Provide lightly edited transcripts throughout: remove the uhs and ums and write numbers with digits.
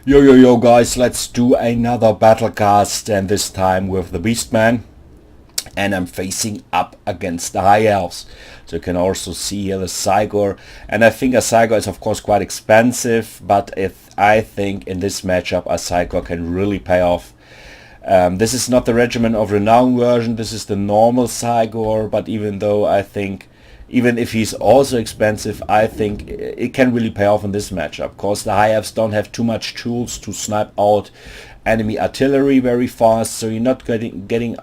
Yo yo yo guys, let's do another battlecast, and this time with the Beastmen, and I'm facing up against the High Elves. So you can also see here the Cygor, and I think a Cygor is of course quite expensive, but if I think in this matchup a Cygor can really pay off. This is not the Regiment of Renown version, this is the normal Cygor, but even though I think, even if he's also expensive, I think it can really pay off in this matchup, because the High Elves don't have too much tools to snipe out enemy artillery very fast, so you're not getting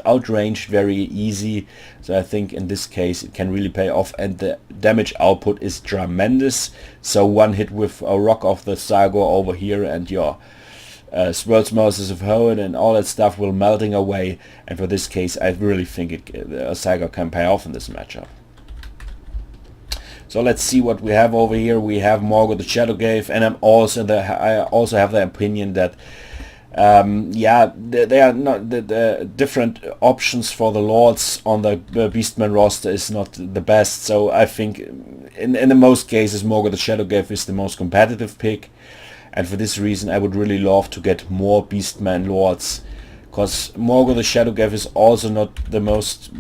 outranged very easy. So I think in this case it can really pay off, and the damage output is tremendous. So one hit with a rock of the Cygor over here and your Swirl's Moses of Hoenn and all that stuff will melting away, and for this case I really think a Cygor can pay off in this matchup. So let's see what we have over here. We have Morgott the Shadowgave, and I also have the opinion that they are not the different options for the lords on the Beastman roster is not the best. So I think in the most cases Morgott the Shadowgave is the most competitive pick, and for this reason I would really love to get more Beastman lords, because Morgott the Shadowgave is also not the most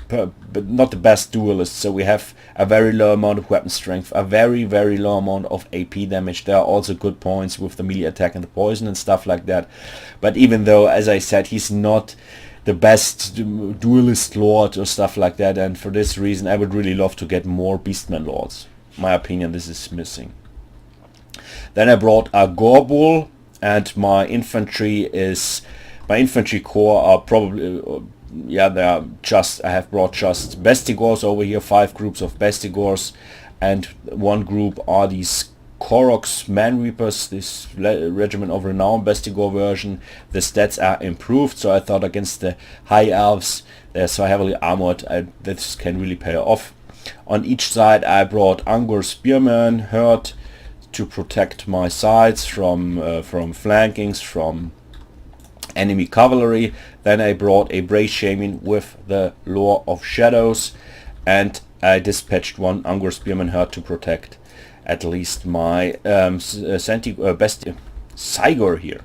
but not the best duelist. So we have a very low amount of weapon strength, a very low amount of AP damage. There are also good points with the melee attack and the poison and stuff like that, but even though, as I said, he's not the best duelist lord or stuff like that, and for this reason I would really love to get more Beastman lords. In my opinion, this is missing. Then I brought a Gorbull, and my infantry corps are probably I have brought just Bestigors over here, 5 groups of Bestigors, and one group are these Koroks Man Reapers, this Regiment of Renown Bestigor version. The stats are improved, so I thought against the High Elves, they're so heavily armored, this can really pay off. On each side I brought Angur Spearman Herd to protect my sides from flankings, from enemy cavalry. Then I brought a Brave Shaman with the Lore of Shadows, and I dispatched one Angur Spearman Herd to protect at least my best Cygor here.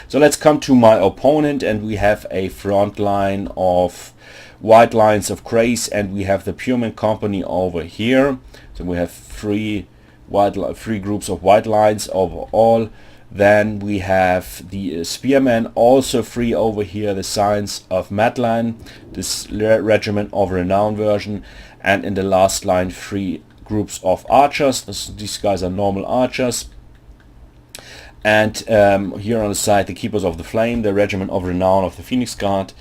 So let's come to my opponent, and we have a front line of White Lions of Grace, and we have the Pureman Company over here. So we have three groups of White Lions overall. Then we have the Spearmen, also 3 over here, the Scions of Madline, this Regiment of Renown version, and in the last line 3 groups of archers. These guys are normal archers. And here on the side, the Keepers of the Flame, the Regiment of Renown of the Phoenix Guard,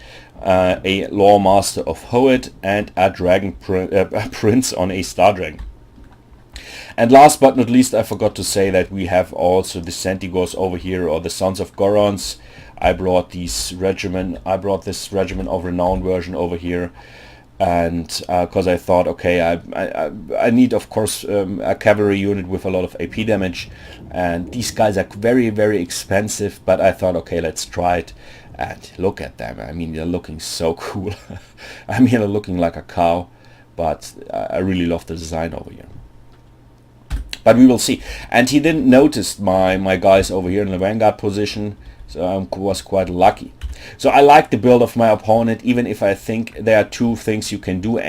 a Lore Master of Hoenn, and a Dragon Prince on a Star Dragon. And last but not least, I forgot to say that we have also the Centigors over here, or the Sons of Gorons. I brought this Regiment of Renown version over here, and because I thought, okay, I need of course a cavalry unit with a lot of AP damage, and these guys are very expensive, but I thought, okay, let's try it. And look at them, I mean, they're looking so cool. I mean, they're looking like a cow, but I really love the design over here. But we will see. And he didn't notice my guys over here in the vanguard position, so I was quite lucky. So I like the build of my opponent, even if I think there are 2 things you can do.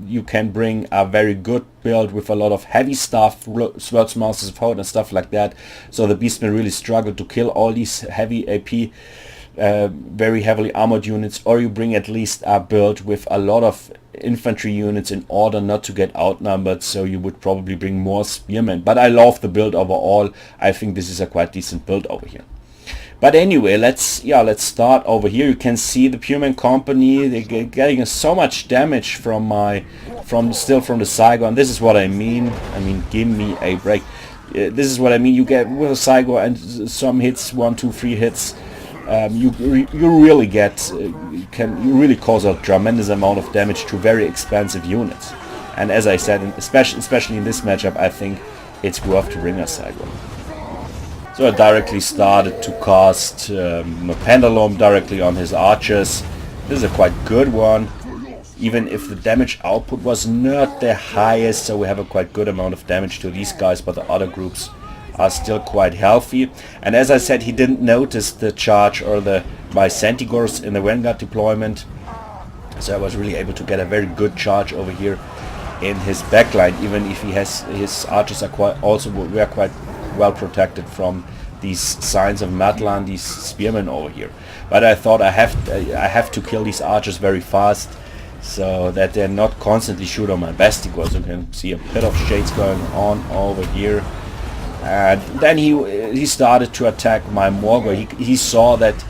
You can bring a very good build with a lot of heavy stuff, Sword's Masters of Hoenn and stuff like that. So the Beastmen really struggle to kill all these heavy AP, very heavily armored units, or you bring at least a build with a lot of infantry units in order not to get outnumbered, so you would probably bring more spearmen. But I love the build overall. I think this is a quite decent build over here. But anyway, let's start over here. You can see the Pureman Company, they're getting so much damage from the Cygor, and this is what I mean. I mean, give me a break. This is what I mean. You get with a Cygor and some hits, 1, 2, 3 hits. You really cause a tremendous amount of damage to very expensive units, and as I said, especially in this matchup, I think it's worth to bring a Cygor. So I directly started to cast a Pendulum directly on his archers. This is a quite good one, even if the damage output was not the highest, so we have a quite good amount of damage to these guys, but the other groups are still quite healthy. And as I said, he didn't notice the charge or my Centigors in the Vanguard deployment, so I was really able to get a very good charge over here in his backline, even if his archers are quite well protected from these signs of Matlan, these spearmen over here. But I thought I have to kill these archers very fast, so that they're not constantly shoot on my Bestigors. You can see a bit of shades going on over here. And then he started to attack my Morgul. He saw that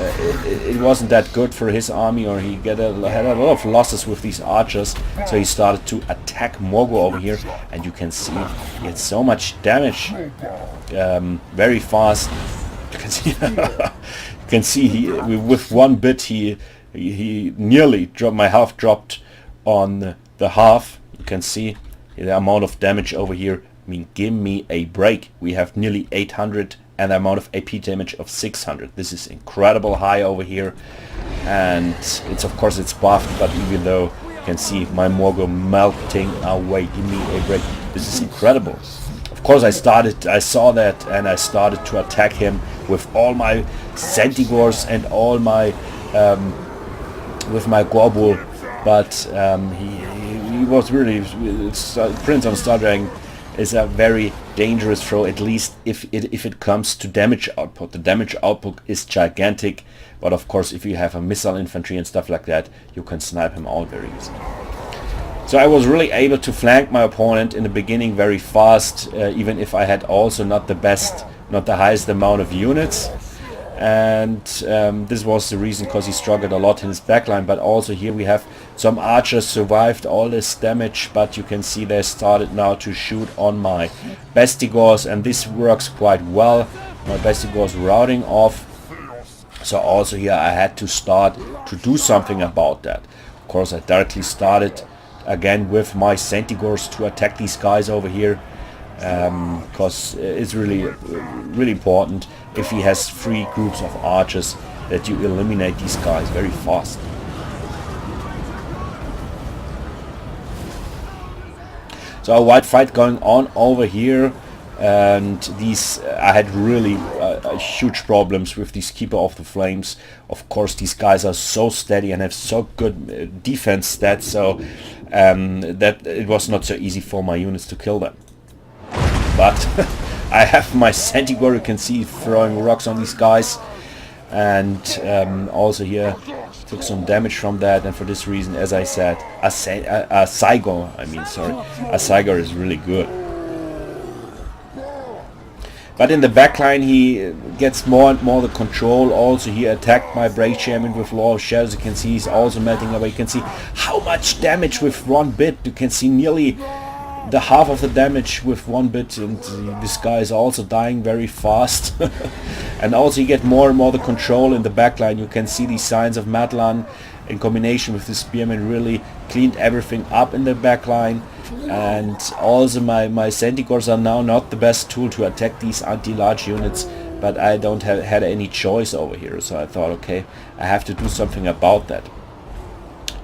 it wasn't that good for his army, or he had a lot of losses with these archers, so he started to attack Morgul over here, and you can see he had so much damage very fast. You can see with one bit he nearly dropped, my half dropped on the half. You can see the amount of damage over here. I mean, give me a break. We have nearly 800 and the amount of AP damage of 600. This is incredible high over here, and it's of course it's buffed, but even though you can see my Morgul melting away, give me a break. This is incredible. Of course I saw that, and I started to attack him with all my Centigors and all my with my Gorbul, but he was really Prince on Star Dragon is a very dangerous throw, at least if it comes to damage output. The damage output is gigantic, but of course if you have a missile infantry and stuff like that, you can snipe him out very easily. So I was really able to flank my opponent in the beginning very fast, even if I had also not the highest amount of units. And this was the reason, because he struggled a lot in his backline. But also here we have some archers survived all this damage, but you can see they started now to shoot on my Bestigors, and this works quite well. My Bestigors routing off, so also here I had to start to do something about that. Of course I directly started again with my Centigors to attack these guys over here, because it's really important if he has 3 groups of archers that you eliminate these guys very fast. So a wide fight going on over here, and these I had really huge problems with these Keeper of the Flames. Of course these guys are so steady and have so good defense stats, so that it was not so easy for my units to kill them. But I have my Centigor, you can see throwing rocks on these guys, and also here took some damage from that, and for this reason, as I said, a Cygor is really good. But in the backline he gets more and more the control. Also he attacked my Break Chairman with Law of Shadows. You can see he's also melting away. You can see how much damage with one bit. You can see nearly the half of the damage with one bit, and this guy is also dying very fast. And also you get more and more the control in the backline. You can see these signs of Matlan in combination with the Spearman really cleaned everything up in the backline. And also my Centigors are now not the best tool to attack these anti-large units, but I don't had any choice over here, so I thought, okay, I have to do something about that.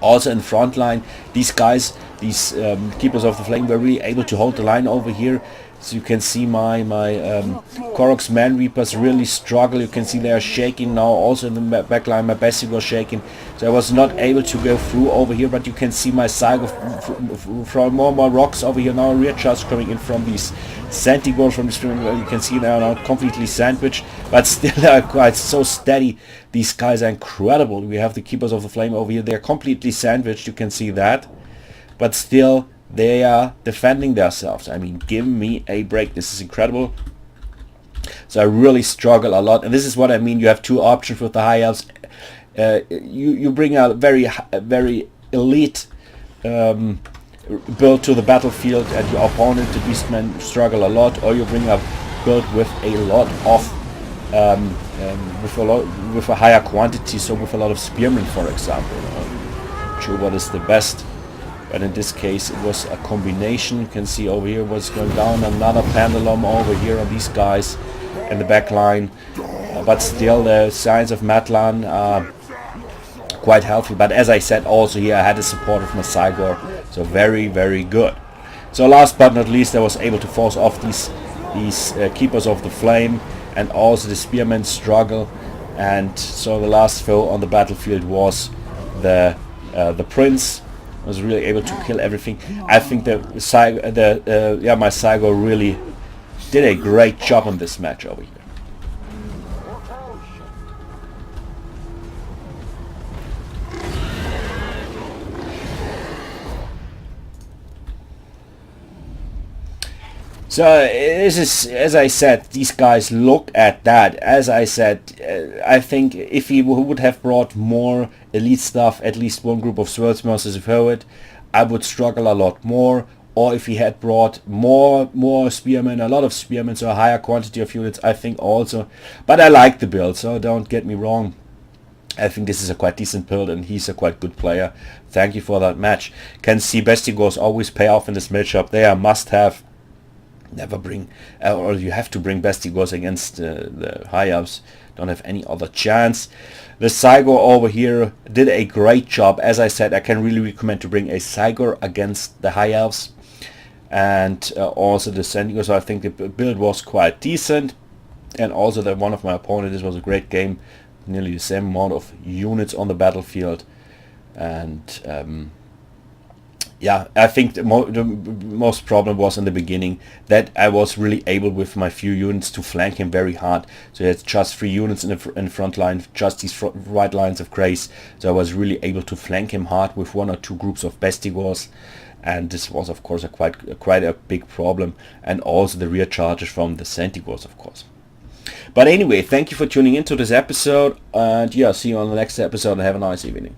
Also in front line, these guys, these Keepers of the Flame, were really able to hold the line over here. So you can see my Korok's Man Reapers really struggle. You can see they are shaking now. Also in the back line, my Bessie was shaking. So I was not able to go through over here. But you can see my Cygo throwing more and more rocks over here now. Rear charge coming in from these Centigors from the stream. You can see they are now completely sandwiched. But still they are quite so steady. These guys are incredible. We have the Keepers of the Flame over here. They are completely sandwiched. You can see that. But still they are defending themselves. I mean, give me a break. This is incredible. So I really struggle a lot, and this is what I mean. You have two options with the High Elves. You bring a very elite build to the battlefield, and your opponent, the Beastmen, struggle a lot, or you bring a build with a lot of with a higher quantity, so with a lot of spearmen, for example. I'm sure what is the best. But in this case it was a combination. You can see over here what's going down, another pendulum over here on these guys in the back line. But still the signs of Matlan are quite healthy. But as I said, also here I had the support of my Cygor, so very, very good. So last but not least, I was able to force off these these Keepers of the Flame, and also the Spearmen struggle. And so the last foe on the battlefield was the Prince. Was really able to kill everything. I think my Saigo really did a great job on this match over here. So this is, as I said, these guys look at that. As I said, I think if he would have brought more elite stuff, at least one group of Swordsmasters forward, I would struggle a lot more. Or if he had brought more spearmen, a lot of spearmen, so a higher quantity of units, I think also. But I like the build, so don't get me wrong. I think this is a quite decent build, and he's a quite good player. Thank you for that match. Can see Bestigors always pay off in this matchup. They are must-have. Never bring, or you have to bring Bestigors against the High Elves. Don't have any other chance. The Saigo over here did a great job. As I said, I can really recommend to bring a Saigo against the High Elves. And also the Sentinel. So I think the build was quite decent. And also that one of my opponents, this was a great game. Nearly the same amount of units on the battlefield. And yeah, I think the most problem was in the beginning that I was really able with my few units to flank him very hard. So he had just 3 units in the front line, just these right lines of Grace. So I was really able to flank him hard with 1 or 2 groups of Bestigors. And this was of course quite a big problem. And also the rear charges from the Centigors, of course. But anyway, thank you for tuning into this episode. And yeah, see you on the next episode and have a nice evening.